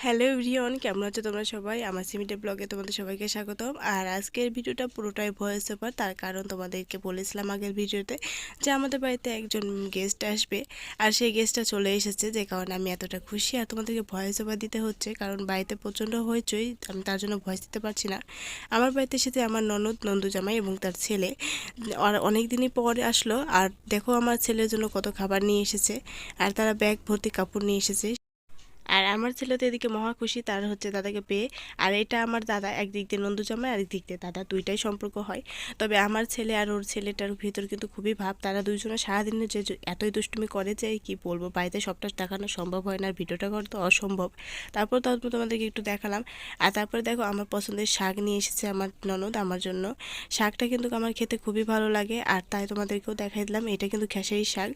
Hello everyone, কেমন আছো তোমরা সবাই? আমার সিমিটে ব্লগে তোমাদের সবাইকে স্বাগতম। আর আজকের ভিডিওটা পুরোটাই ভয়েস ওভার, তার কারণ তোমাদেরকে বলেছিলাম আগের ভিডিওতে যে আমাদের বাড়িতে একজন গেস্ট আসবে, আর সেই গেস্টটা চলে এসেছে, যে কারণে আমি এতটা খুশি। আর তোমাদেরকে ভয়েস ওভার দিতে হচ্ছে কারণ বাড়িতে প্রচণ্ড হইচই, আমি তার জন্য ভয়েস দিতে পারছি না। আমার বাড়িতে এসেছে আমার নন্দু জামাই এবং তার ছেলে, আর অনেক দিনই পরে আসলো। আর দেখো আমার ছেলের জন্য কত খাবার নিয়ে এসেছে, আর তারা ব্যাগ ভর্তি কাপড় নিয়ে এসেছে। আর আমার ছেলে তো এদিকে মহা খুশি তার হচ্ছে দাদাকে পেয়ে। আর এটা আমার দাদা, একদিক দিয়ে নন্দু জামাই আর একদিক দিয়ে দাদা, দুইটাই সম্পর্ক হয়। তবে আমার ছেলে আর ওর ছেলেটার ভিতর কিন্তু খুবই ভাব, তারা দুইজনে সারাদিনে যে এতই দুষ্টুমি করে যে কি বলবো, বাড়িতে সবটা দেখানো সম্ভব হয় না, আর ভিডিওটা করা তো অসম্ভব। তারপর তোমাদেরকে একটু দেখালাম। আর তারপরে দেখো আমার পছন্দের শাক নিয়ে এসেছে আমার ননদ আমার জন্য। শাকটা কিন্তু আমার খেতে খুবই ভালো লাগে, আর তাই তোমাদেরকেও দেখাই দিলাম। এটা কিন্তু খেসারি শাক।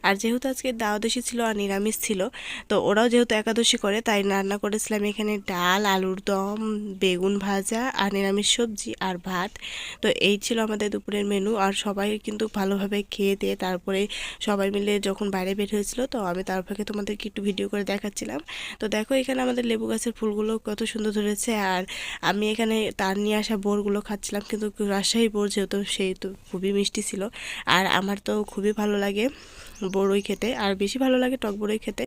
আর যেহেতু আজকে দ্বাদশী ছিল আর নিরামিষ ছিল, তো ওরাও যেহেতু একাদশী করে তাই রান্না করেছিলাম এখানে ডাল, আলুর দম, বেগুন ভাজা আর নিরামিষ সবজি আর ভাত। তো এই ছিল আমাদের দুপুরের মেনু। আর সবাই কিন্তু ভালোভাবে খেয়ে দিয়ে তারপরে সবাই মিলে যখন বাইরে বের হয়েছিল, তো আমি তার ফাঁকে তোমাদেরকে একটু ভিডিও করে দেখাচ্ছিলাম। তো দেখো এখানে আমাদের লেবু গাছের ফুলগুলো কত সুন্দর ধরেছে, আর আমি এখানে তার নিয়ে আসা বোরগুলো খাচ্ছিলাম, কিন্তু রাজশাহী বোর যেহেতু সেই তো খুবই মিষ্টি ছিল। আর আমার তো খুবই ভালো লাগে বড়ই খেতে, আর বেশি ভালো লাগে টক বড়ই খেতে।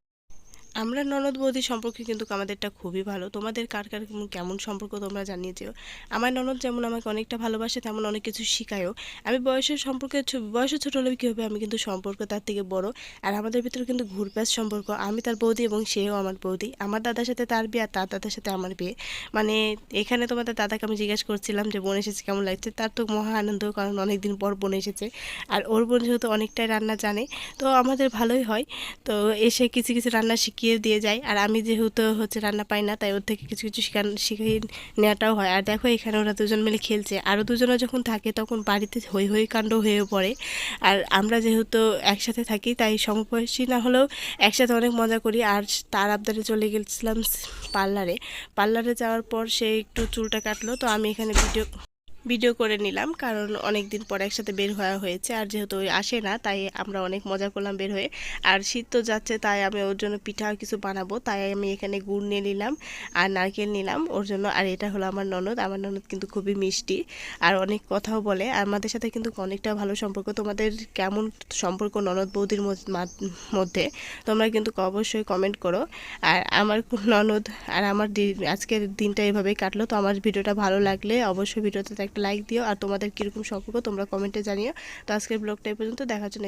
আমরা ননদ বৌদি সম্পর্কে কিন্তু আমাদেরটা খুবই ভালো। তোমাদের কার কার কেমন সম্পর্ক তোমরা জানিয়ে যেও। আমার ননদ যেমন আমাকে অনেকটা ভালোবাসে, তেমন অনেক কিছু শিখায়ও। আমি বয়সের সম্পর্কে বয়সে ছোট হলেও কী হবে, আমি কিন্তু সম্পর্ক তার থেকে বড়। আর আমাদের ভিতরে কিন্তু ঘুরপ্যাচ সম্পর্ক, আমি তার বৌদি এবং সেও আমার বৌদি। আমার দাদার সাথে তার বিয়ে, আর তার দাদার সাথে আমার বিয়ে। মানে এখানে তোমাদের দাদাকে আমি জিজ্ঞেস করছিলাম যে বোন এসেছে কেমন লাগছে, তার তো মহা আনন্দ, কারণ অনেক দিন পর বোন এসেছে। আর ওর বোন যেহেতু অনেকটাই রান্না জানে, তো আমাদের ভালোই হয়। তো এসে কিছু কিছু রান্না শিখিয়ে দিয়ে যায়। আর আমি যেহেতু হচ্ছে রান্না পাই না, তাই ওর থেকে কিছু কিছু শিখিয়ে নেওয়াটাও হয়। আর দেখো এখানে ওরা দুজন মিলে খেলছে, আরও দুজনে যখন থাকে তখন বাড়িতে হই হই কাণ্ড হয়ে পড়ে। আর আমরা যেহেতু একসাথে থাকি তাই সমবয়সী না হলেও একসাথে অনেক মজা করি। আর তার আবদারে চলে গেছিলাম পার্লারে। পার্লারে যাওয়ার পর সে একটু চুলটা কাটলো, তো আমি এখানে ভিডিও করে নিলাম, কারণ অনেক দিন পর একসাথে বের হওয়া হয়েছে। আর যেহেতু ওই আসে না, তাই আমরা অনেক মজা করলাম বের হয়ে। আর শীত তো যাচ্ছে, তাই আমি ওর জন্য পিঠা কিছু বানাবো, তাই আমি এখানে গুড় নিয়ে নিলাম আর নারকেল নিলাম ওর জন্য। আর এটা হলো আমার ননদ। আমার ননদ কিন্তু খুবই মিষ্টি আর অনেক কথাও বলে। আর আমাদের সাথে কিন্তু অনেকটা ভালো সম্পর্ক। তোমাদের কেমন সম্পর্ক ননদ বৌদির মধ্যে তোমরা কিন্তু অবশ্যই কমেন্ট করো। আর আমার ননদ আর আমার আজকের দিনটা এভাবেই কাটলো। তো আমার ভিডিওটা ভালো লাগলে অবশ্যই ভিডিওতে একটা লাইক দিও, আর তোমাদের কীরকম সম্পর্ক তোমরা কমেন্টে জানিও। তো আজকের ব্লগটা এই পর্যন্ত, দেখার জন্য